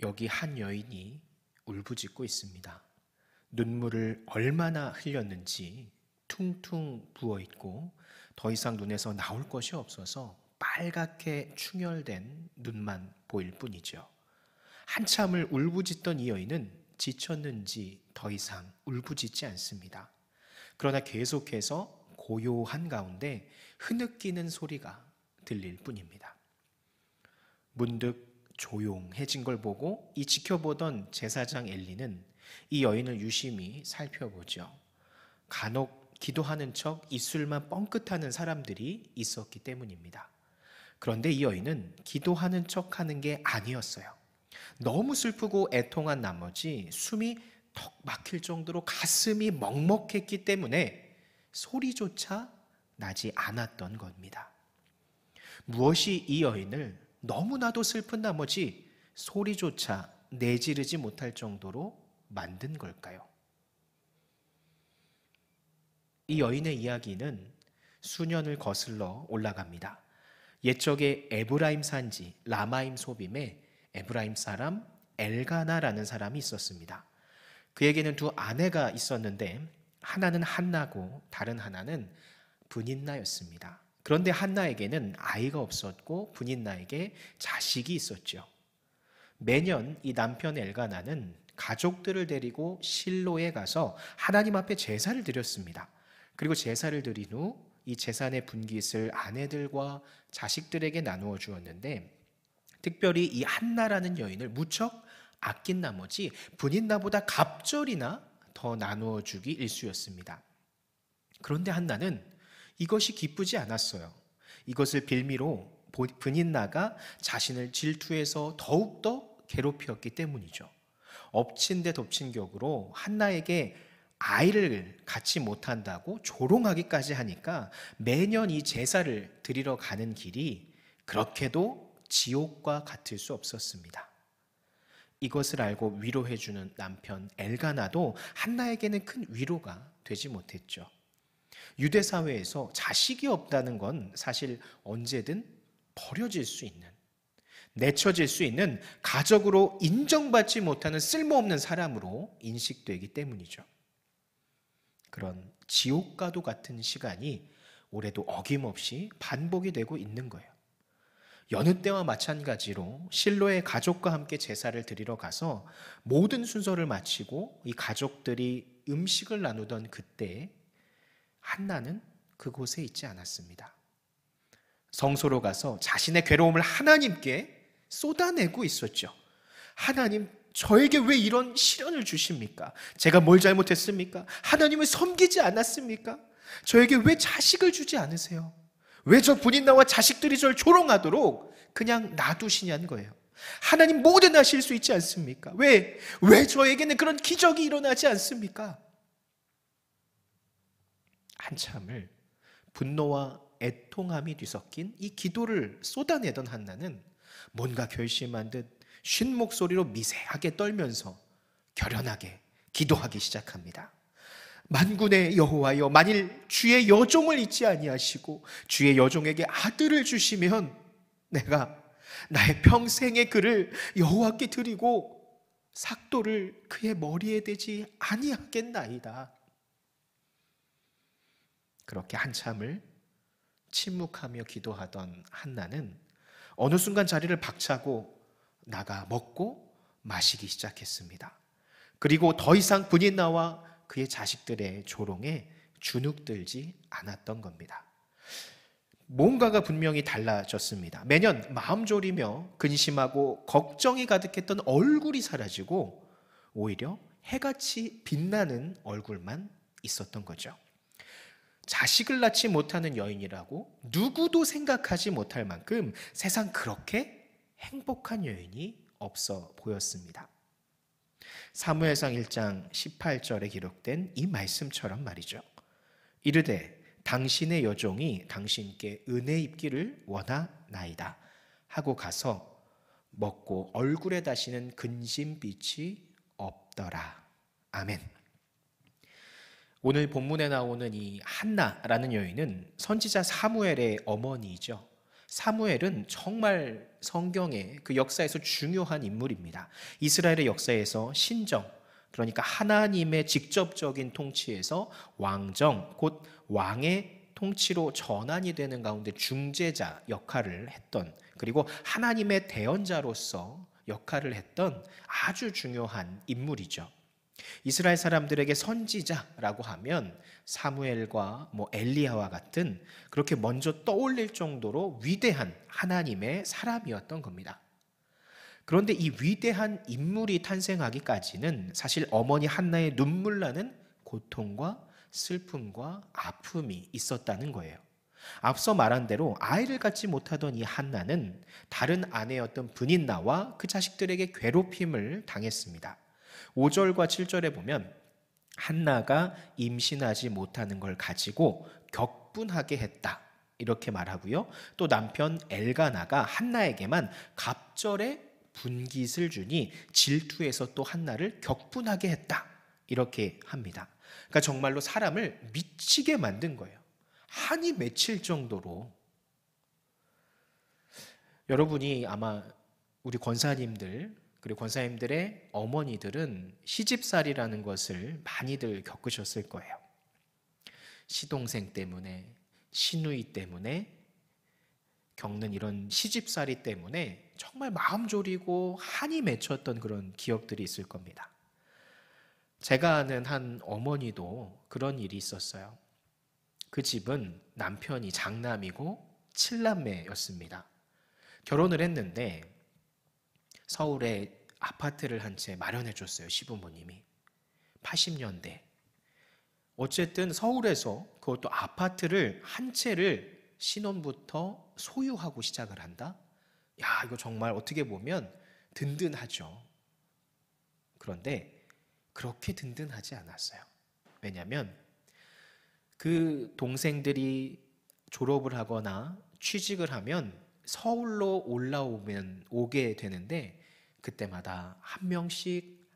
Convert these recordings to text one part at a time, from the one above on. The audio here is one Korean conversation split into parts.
여기 한 여인이 울부짖고 있습니다. 눈물을 얼마나 흘렸는지 퉁퉁 부어있고 더 이상 눈에서 나올 것이 없어서 빨갛게 충혈된 눈만 보일 뿐이죠. 한참을 울부짖던 이 여인은 지쳤는지 더 이상 울부짖지 않습니다. 그러나 계속해서 고요한 가운데 흐느끼는 소리가 들릴 뿐입니다. 문득 조용해진 걸 보고 이 지켜보던 제사장 엘리는 이 여인을 유심히 살펴보죠. 간혹 기도하는 척 입술만 뻥끗하는 사람들이 있었기 때문입니다. 그런데 이 여인은 기도하는 척 하는 게 아니었어요. 너무 슬프고 애통한 나머지 숨이 턱 막힐 정도로 가슴이 먹먹했기 때문에 소리조차 나지 않았던 겁니다. 무엇이 이 여인을 너무나도 슬픈 나머지 소리조차 내지르지 못할 정도로 만든 걸까요? 이 여인의 이야기는 수년을 거슬러 올라갑니다. 옛적에 에브라임 산지 라마임 소빔에 에브라임 사람 엘가나라는 사람이 있었습니다. 그에게는 두 아내가 있었는데 하나는 한나고 다른 하나는 브닌나였습니다. 그런데 한나에게는 아이가 없었고 브닌나에게 자식이 있었죠. 매년 이 남편 엘가나는 가족들을 데리고 실로에 가서 하나님 앞에 제사를 드렸습니다. 그리고 제사를 드린 후 이 제산의 분깃을 아내들과 자식들에게 나누어 주었는데 특별히 이 한나라는 여인을 무척 아낀 나머지 브닌나보다 갑절이나 더 나누어 주기 일쑤였습니다. 그런데 한나는 이것이 기쁘지 않았어요. 이것을 빌미로 브닌나가 자신을 질투해서 더욱더 괴롭히었기 때문이죠. 엎친 데 덮친 격으로 한나에게 아이를 갖지 못한다고 조롱하기까지 하니까 매년 이 제사를 드리러 가는 길이 그렇게도 지옥과 같을 수 없었습니다. 이것을 알고 위로해주는 남편 엘가나도 한나에게는 큰 위로가 되지 못했죠. 유대 사회에서 자식이 없다는 건 사실 언제든 버려질 수 있는, 내쳐질 수 있는, 가족으로 인정받지 못하는 쓸모없는 사람으로 인식되기 때문이죠. 그런 지옥과도 같은 시간이 올해도 어김없이 반복이 되고 있는 거예요. 여느 때와 마찬가지로 실로의 가족과 함께 제사를 드리러 가서 모든 순서를 마치고 이 가족들이 음식을 나누던 그때 한나는 그곳에 있지 않았습니다. 성소로 가서 자신의 괴로움을 하나님께 쏟아내고 있었죠. 하나님, 저에게 왜 이런 시련을 주십니까? 제가 뭘 잘못했습니까? 하나님을 섬기지 않았습니까? 저에게 왜 자식을 주지 않으세요? 왜 저 분인나와 자식들이 저를 조롱하도록 그냥 놔두시냐는 거예요. 하나님 뭐든 하실 수 있지 않습니까? 왜 저에게는 그런 기적이 일어나지 않습니까? 한참을 분노와 애통함이 뒤섞인 이 기도를 쏟아내던 한나는 뭔가 결심한 듯 쉰 목소리로 미세하게 떨면서 결연하게 기도하기 시작합니다. 만군의 여호와여, 만일 주의 여종을 잊지 아니하시고 주의 여종에게 아들을 주시면 내가 나의 평생의 그를 여호와께 드리고 삭도를 그의 머리에 대지 아니하겠나이다. 그렇게 한참을 침묵하며 기도하던 한나는 어느 순간 자리를 박차고 나가 먹고 마시기 시작했습니다. 그리고 더 이상 분인나와 그의 자식들의 조롱에 주눅들지 않았던 겁니다. 뭔가가 분명히 달라졌습니다. 매년 마음 졸이며 근심하고 걱정이 가득했던 얼굴이 사라지고 오히려 해같이 빛나는 얼굴만 있었던 거죠. 자식을 낳지 못하는 여인이라고 누구도 생각하지 못할 만큼 세상 그렇게 행복한 여인이 없어 보였습니다. 사무엘상 1장 18절에 기록된 이 말씀처럼 말이죠. 이르되 당신의 여종이 당신께 은혜 입기를 원하나이다 하고 가서 먹고 얼굴에 다시는 근심빛이 없더라. 아멘. 오늘 본문에 나오는 이 한나라는 여인은 선지자 사무엘의 어머니이죠. 사무엘은 정말 성경의 그 역사에서 중요한 인물입니다. 이스라엘의 역사에서 신정, 그러니까 하나님의 직접적인 통치에서 왕정, 곧 왕의 통치로 전환이 되는 가운데 중재자 역할을 했던, 그리고 하나님의 대언자로서 역할을 했던 아주 중요한 인물이죠. 이스라엘 사람들에게 선지자라고 하면 사무엘과 엘리야와 같은 그렇게 먼저 떠올릴 정도로 위대한 하나님의 사람이었던 겁니다. 그런데 이 위대한 인물이 탄생하기까지는 사실 어머니 한나의 눈물 나는 고통과 슬픔과 아픔이 있었다는 거예요. 앞서 말한 대로 아이를 갖지 못하던 이 한나는 다른 아내였던 브닌나와 그 자식들에게 괴롭힘을 당했습니다. 5절과 7절에 보면 한나가 임신하지 못하는 걸 가지고 격분하게 했다, 이렇게 말하고요. 또 남편 엘가나가 한나에게만 갑절에 분깃을 주니 질투해서 또 한나를 격분하게 했다, 이렇게 합니다. 그러니까 정말로 사람을 미치게 만든 거예요. 한이 맺힐 정도로. 여러분이 아마 우리 권사님들, 그리고 권사님들의 어머니들은 시집살이라는 것을 많이들 겪으셨을 거예요. 시동생 때문에, 시누이 때문에 겪는 이런 시집살이 때문에 정말 마음 졸이고 한이 맺혔던 그런 기억들이 있을 겁니다. 제가 아는 한 어머니도 그런 일이 있었어요. 그 집은 남편이 장남이고 7남매였습니다. 결혼을 했는데 서울에 아파트를 한 채 마련해 줬어요, 시부모님이. 80년대. 어쨌든 서울에서 그것도 아파트를 한 채를 신혼부터 소유하고 시작을 한다? 야, 이거 정말 어떻게 보면 든든하죠. 그런데 그렇게 든든하지 않았어요. 왜냐하면 그 동생들이 졸업을 하거나 취직을 하면 서울로 오게 되는데 그때마다 한 명씩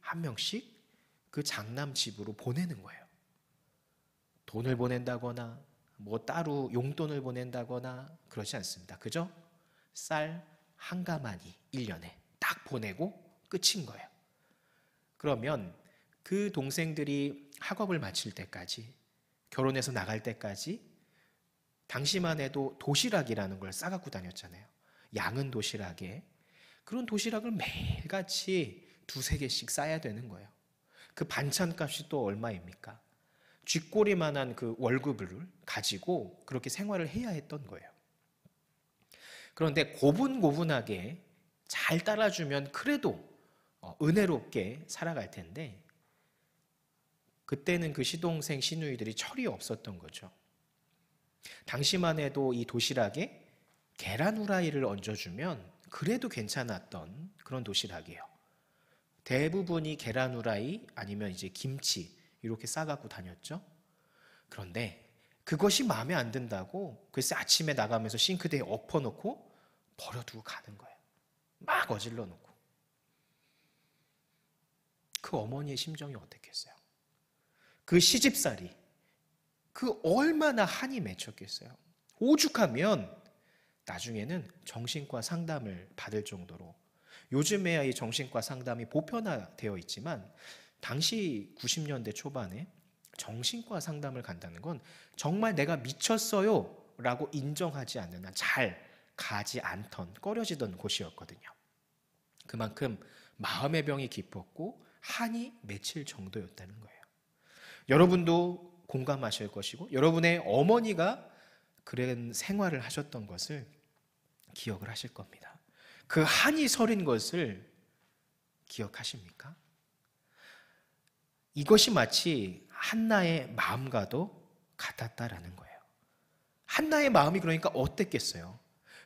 그 장남 집으로 보내는 거예요. 돈을 보낸다거나 따로 용돈을 보낸다거나 그러지 않습니다. 그죠? 쌀 한 가마니 1년에 딱 보내고 끝인 거예요. 그러면 그 동생들이 학업을 마칠 때까지, 결혼해서 나갈 때까지 당시만 해도 도시락이라는 걸 싸갖고 다녔잖아요. 양은 도시락에. 그런 도시락을 매일같이 2-3개씩 싸야 되는 거예요. 그 반찬값이 또 얼마입니까? 쥐꼬리만한 그 월급을 가지고 그렇게 생활을 해야 했던 거예요. 그런데 고분고분하게 잘 따라주면 그래도 은혜롭게 살아갈 텐데 그때는 그 시동생 시누이들이 철이 없었던 거죠. 당시만 해도 이 도시락에 계란 후라이를 얹어주면 그래도 괜찮았던 그런 도시락이에요. 대부분이 계란 후라이 아니면 이제 김치 이렇게 싸갖고 다녔죠. 그런데 그것이 마음에 안 든다고 글쎄 아침에 나가면서 싱크대에 엎어놓고 버려두고 가는 거예요. 막 어질러 놓고. 그 어머니의 심정이 어땠겠어요? 그 시집살이 그 얼마나 한이 맺혔겠어요. 오죽하면 나중에는 정신과 상담을 받을 정도로, 요즘에야 이 정신과 상담이 보편화되어 있지만 당시 90년대 초반에 정신과 상담을 간다는 건 정말 내가 미쳤어요 라고 인정하지 않는 한 잘 가지 않던, 꺼려지던 곳이었거든요. 그만큼 마음의 병이 깊었고 한이 맺힐 정도였다는 거예요. 여러분도 공감하실 것이고 여러분의 어머니가 그런 생활을 하셨던 것을 기억을 하실 겁니다. 그 한이 서린 것을 기억하십니까? 이것이 마치 한나의 마음과도 같았다라는 거예요. 한나의 마음이 그러니까 어땠겠어요?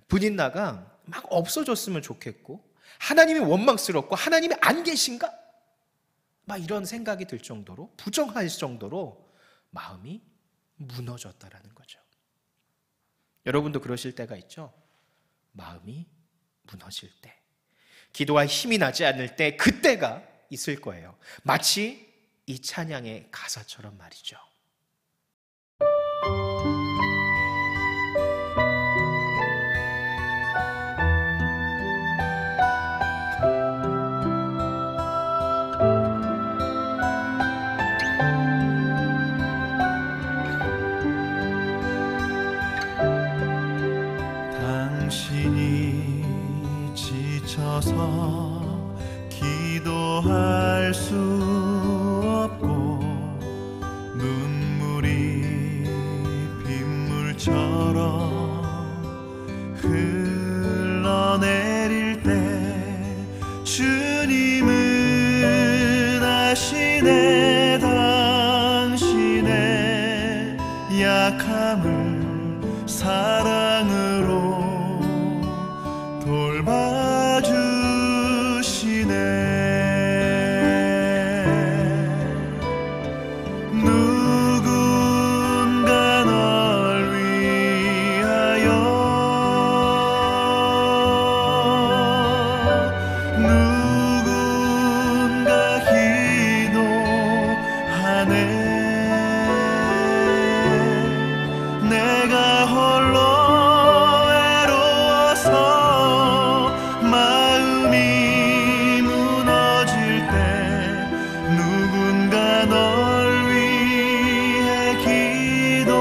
브닌나가 막 없어졌으면 좋겠고 하나님이 원망스럽고 하나님이 안 계신가? 막 이런 생각이 들 정도로, 부정할 정도로 마음이 무너졌다라는 거죠. 여러분도 그러실 때가 있죠? 마음이 무너질 때, 기도할 힘이 나지 않을 때, 그때가 있을 거예요. 마치 이 찬양의 가사처럼 말이죠. 서서 기도할 수 없고 눈물이 빗물처럼 흘러내릴 때 주님은 아시네 당신의 약함을 사랑으로 돌봐주시네. 누군가 널 위하여 누군가 기도하네. 내가 홀로 마음이 무너질 때 누군가 널 위해 기도하네.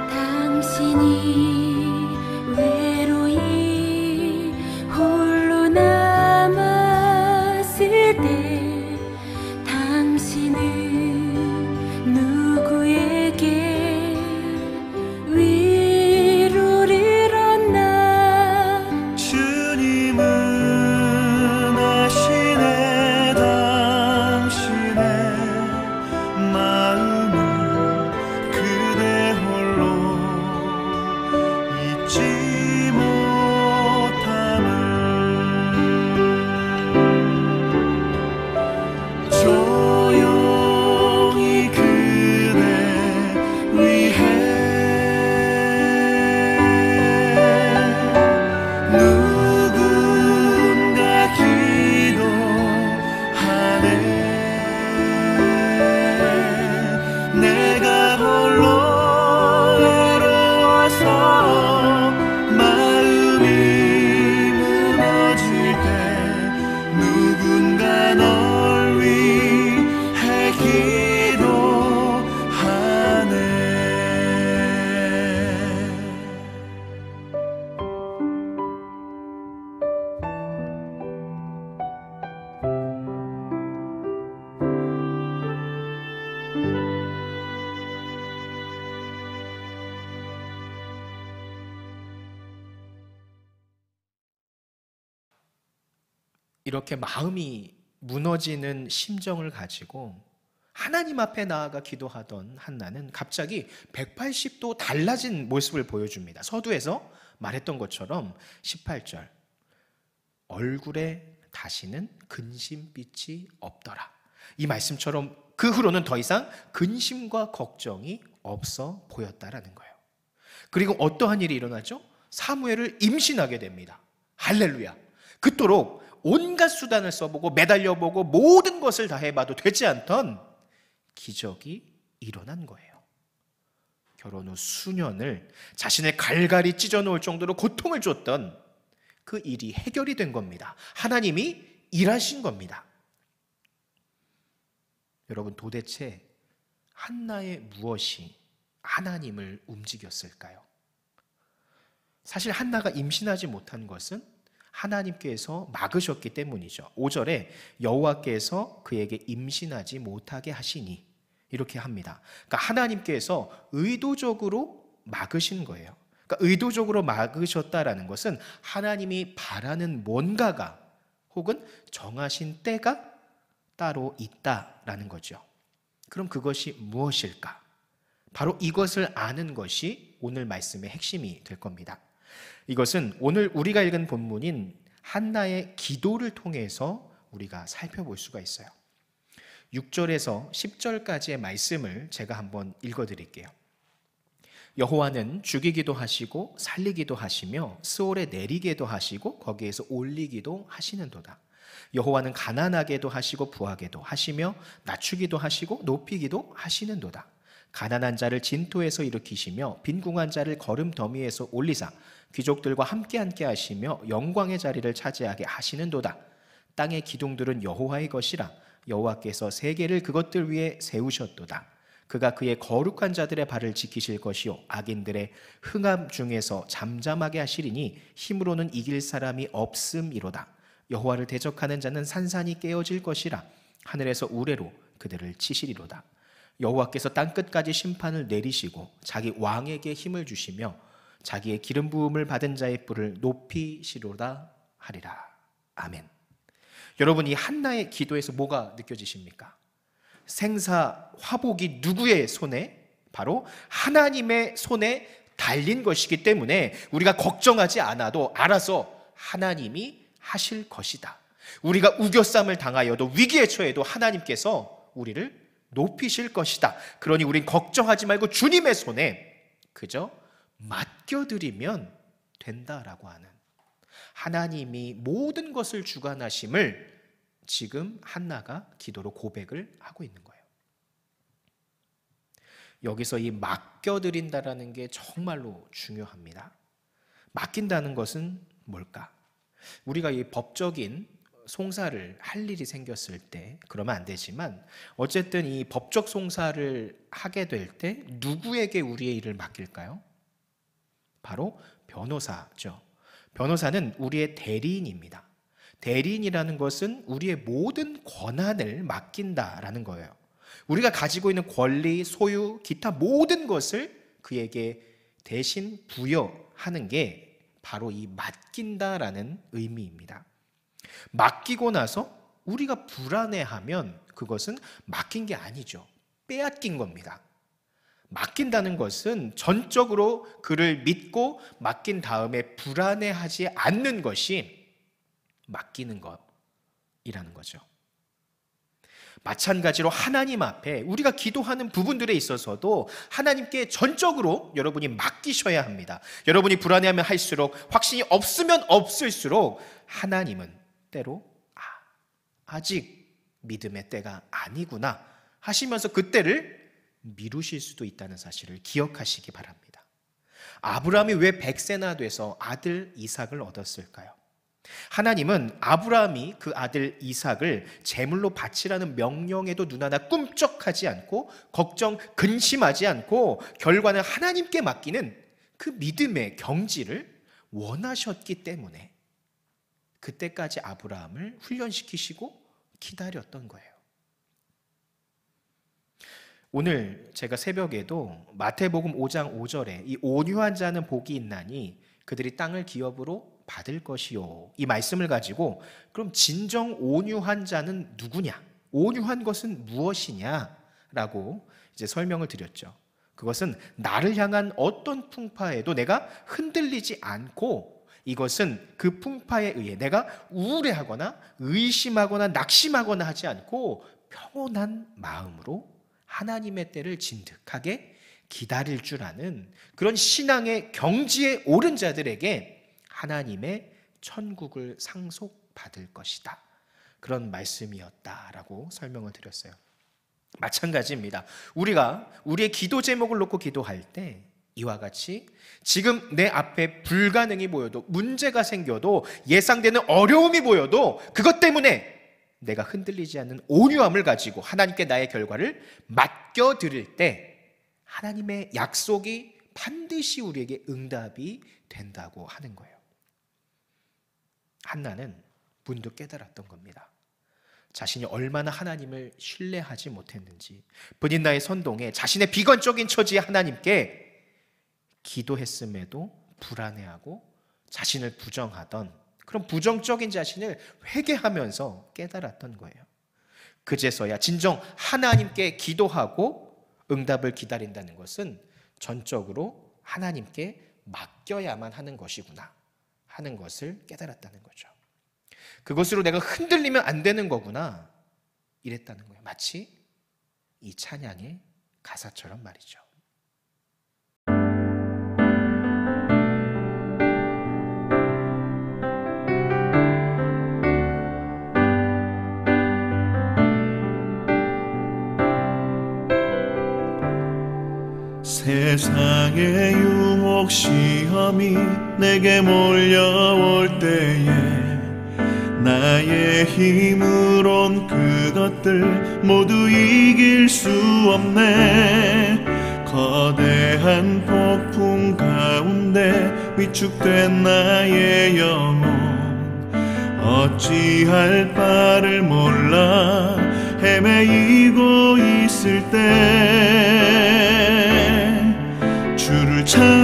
당신이 외로이 홀로 남았을 때 당신은 누구에게 위로를 얻나. 주님은 아시네 당신의 마음을 그대 홀로 잊지 못함을. 조용히 그대 위해 누군가 기도하네. 내가 홀로 외로워서 마음이 무너질 때 누군가 널 위해 기도하네. 이렇게 마음이 무너지는 심정을 가지고 하나님 앞에 나아가 기도하던 한나는 갑자기 180도 달라진 모습을 보여줍니다. 서두에서 말했던 것처럼 18절, 얼굴에 다시는 근심빛이 없더라. 이 말씀처럼 그 후로는 더 이상 근심과 걱정이 없어 보였다라는 거예요. 그리고 어떠한 일이 일어나죠? 사무엘을 임신하게 됩니다. 할렐루야. 그토록 온갖 수단을 써보고 매달려보고 모든 것을 다 해봐도 되지 않던 기적이 일어난 거예요. 결혼 후 수년을 자신을 갈갈이 찢어놓을 정도로 고통을 줬던 그 일이 해결이 된 겁니다. 하나님이 일하신 겁니다. 여러분, 도대체 한나의 무엇이 하나님을 움직였을까요? 사실 한나가 임신하지 못한 것은 하나님께서 막으셨기 때문이죠. 5절에 여호와께서 그에게 임신하지 못하게 하시니 이렇게 합니다. 그러니까 하나님께서 의도적으로 막으신 거예요. 그러니까 의도적으로 막으셨다라는 것은 하나님이 바라는 뭔가가 혹은 정하신 때가 따로 있다라는 거죠. 그럼 그것이 무엇일까? 바로 이것을 아는 것이 오늘 말씀의 핵심이 될 겁니다. 이것은 오늘 우리가 읽은 본문인 한나의 기도를 통해서 우리가 살펴볼 수가 있어요. 6절에서 10절까지의 말씀을 제가 한번 읽어드릴게요. 여호와는 죽이기도 하시고 살리기도 하시며 스올에 내리게도 하시고 거기에서 올리기도 하시는도다. 여호와는 가난하게도 하시고 부하게도 하시며 낮추기도 하시고 높이기도 하시는도다. 가난한 자를 진토에서 일으키시며 빈궁한 자를 거름더미에서 올리사 귀족들과 함께 하시며 영광의 자리를 차지하게 하시는도다. 땅의 기둥들은 여호와의 것이라. 여호와께서 세계를 그것들 위에 세우셨도다. 그가 그의 거룩한 자들의 발을 지키실 것이요 악인들의 흥함 중에서 잠잠하게 하시리니 힘으로는 이길 사람이 없음이로다. 여호와를 대적하는 자는 산산이 깨어질 것이라. 하늘에서 우레로 그들을 치시리로다. 여호와께서 땅끝까지 심판을 내리시고 자기 왕에게 힘을 주시며 자기의 기름 부음을 받은 자의 뿔을 높이시로다 하리라. 아멘. 여러분, 이 한나의 기도에서 뭐가 느껴지십니까? 생사 화복이 누구의 손에? 바로 하나님의 손에 달린 것이기 때문에 우리가 걱정하지 않아도 알아서 하나님이 하실 것이다. 우리가 우겨쌈을 당하여도 위기에 처해도 하나님께서 우리를 높이실 것이다. 그러니 우린 걱정하지 말고 주님의 손에 그저 맡겨드리면 된다라고 하는, 하나님이 모든 것을 주관하심을 지금 한나가 기도로 고백을 하고 있는 거예요. 여기서 이 맡겨드린다라는 게 정말로 중요합니다. 맡긴다는 것은 뭘까? 우리가 이 법적인 송사를 할 일이 생겼을 때 그러면 안 되지만 어쨌든 이 법적 송사를 하게 될 때 누구에게 우리의 일을 맡길까요? 바로 변호사죠. 변호사는 우리의 대리인입니다. 대리인이라는 것은 우리의 모든 권한을 맡긴다라는 거예요. 우리가 가지고 있는 권리, 소유, 기타 모든 것을 그에게 대신 부여하는 게 바로 이 맡긴다라는 의미입니다. 맡기고 나서 우리가 불안해하면 그것은 맡긴 게 아니죠. 빼앗긴 겁니다. 맡긴다는 것은 전적으로 그를 믿고 맡긴 다음에 불안해하지 않는 것이 맡기는 것이라는 거죠. 마찬가지로 하나님 앞에 우리가 기도하는 부분들에 있어서도 하나님께 전적으로 여러분이 맡기셔야 합니다. 여러분이 불안해하면 할수록, 확신이 없으면 없을수록 하나님은 때로 아직 믿음의 때가 아니구나 하시면서 그때를 미루실 수도 있다는 사실을 기억하시기 바랍니다. 아브라함이 왜 100세나 돼서 아들 이삭을 얻었을까요? 하나님은 아브라함이 그 아들 이삭을 제물로 바치라는 명령에도 눈 하나 꿈쩍하지 않고 걱정, 근심하지 않고 결과는 하나님께 맡기는 그 믿음의 경지를 원하셨기 때문에 그때까지 아브라함을 훈련시키시고 기다렸던 거예요. 오늘 제가 새벽에도 마태복음 5장 5절에 이 온유한 자는 복이 있나니 그들이 땅을 기업으로 받을 것이요, 이 말씀을 가지고 그럼 진정 온유한 자는 누구냐? 온유한 것은 무엇이냐? 라고 이제 설명을 드렸죠. 그것은 나를 향한 어떤 풍파에도 내가 흔들리지 않고, 이것은 그 풍파에 의해 내가 우울해하거나 의심하거나 낙심하거나 하지 않고 평온한 마음으로 하나님의 때를 진득하게 기다릴 줄 아는 그런 신앙의 경지에 오른 자들에게 하나님의 천국을 상속받을 것이다, 그런 말씀이었다라고 설명을 드렸어요. 마찬가지입니다. 우리가 우리의 기도 제목을 놓고 기도할 때 이와 같이 지금 내 앞에 불가능이 보여도, 문제가 생겨도, 예상되는 어려움이 보여도 그것 때문에 내가 흔들리지 않는 온유함을 가지고 하나님께 나의 결과를 맡겨드릴 때 하나님의 약속이 반드시 우리에게 응답이 된다고 하는 거예요. 한나는 문득 깨달았던 겁니다. 자신이 얼마나 하나님을 신뢰하지 못했는지, 브닌나의 선동에 자신의 비관적인 처지에 하나님께 기도했음에도 불안해하고 자신을 부정하던 그런 부정적인 자신을 회개하면서 깨달았던 거예요. 그제서야 진정 하나님께 기도하고 응답을 기다린다는 것은 전적으로 하나님께 맡겨야만 하는 것이구나 하는 것을 깨달았다는 거죠. 그것으로 내가 흔들리면 안 되는 거구나 이랬다는 거예요. 마치 이 찬양의 가사처럼 말이죠. 세상의 유혹 시험이 내게 몰려올 때에 나의 힘으론 그것들 모두 이길 수 없네. 거대한 폭풍 가운데 위축된 나의 영혼 어찌할 바를 몰라 헤매이고 있을 때 주를 찬양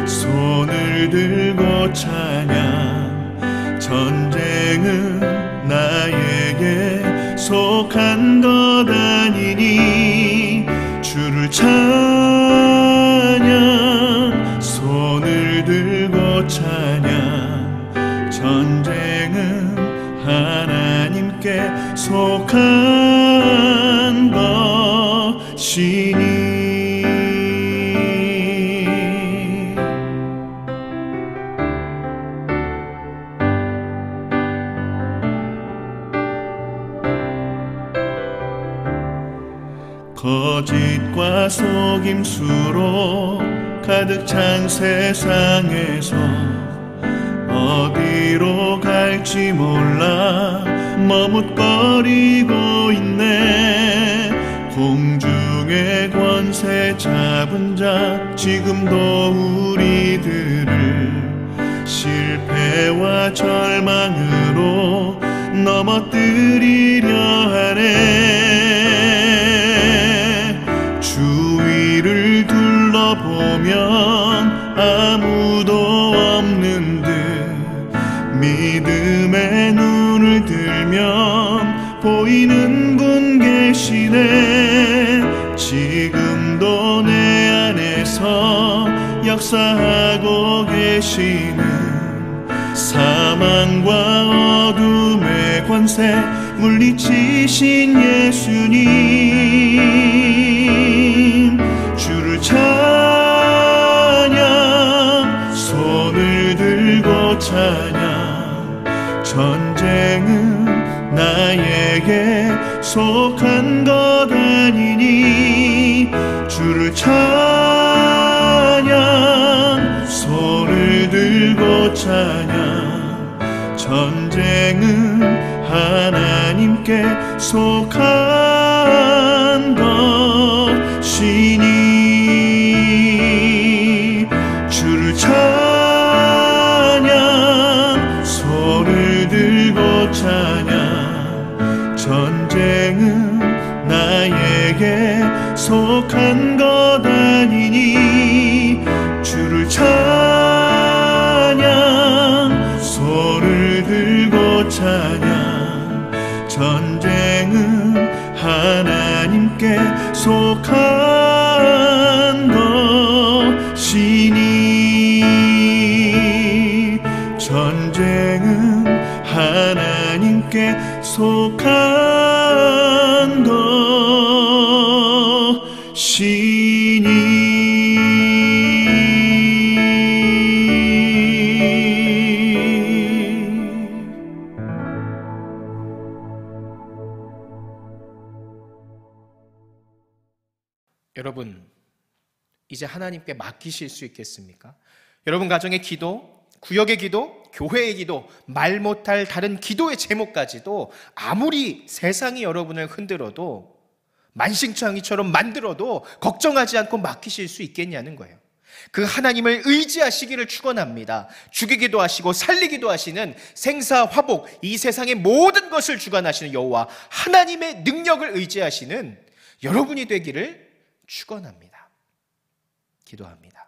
손을 들고 찬양 전쟁은 나에게 속한 것 아니니 주를 찬양 손을 들고 찬양 전쟁은 하나님께 속한 것이니. 거짓과 속임수로 가득 찬 세상에서 어디로 갈지 몰라 머뭇거리고 있네. 공중의 권세 잡은 자 지금도 우리들을 실패와 절망으로 넘어뜨리려 하네. 주위를 둘러보면 아무도 없는 듯 믿음의 눈을 들면 보이는 분 계시네. 지금도 내 안에서 역사하고 계시는 사망과 어둠의 권세 물리치신 예수님 주를 찬양 손을 들고 찬양 전쟁은 나에게 속한 것 아니니 주를 찬양 손을 들고 찬양 전쟁은 하나님께 속한 것이니 주를 찬양 손을 들고 찬양 전쟁은 나에게 속한 것 아니니 주를 찬양 손을 들고 찬양 전쟁은 하나님께 속한 것이니 전쟁은 하나님께 속한 것이니. 여러분, 이제 하나님께 맡기실 수 있겠습니까? 여러분 가정의 기도, 구역의 기도, 교회의 기도, 말 못할 다른 기도의 제목까지도 아무리 세상이 여러분을 흔들어도 만신창이처럼 만들어도 걱정하지 않고 맡기실 수 있겠냐는 거예요. 그 하나님을 의지하시기를 축원합니다. 죽이기도 하시고 살리기도 하시는 생사화복, 이 세상의 모든 것을 주관하시는 여호와 하나님의 능력을 의지하시는 여러분이 되기를 축원합니다. 기도합니다.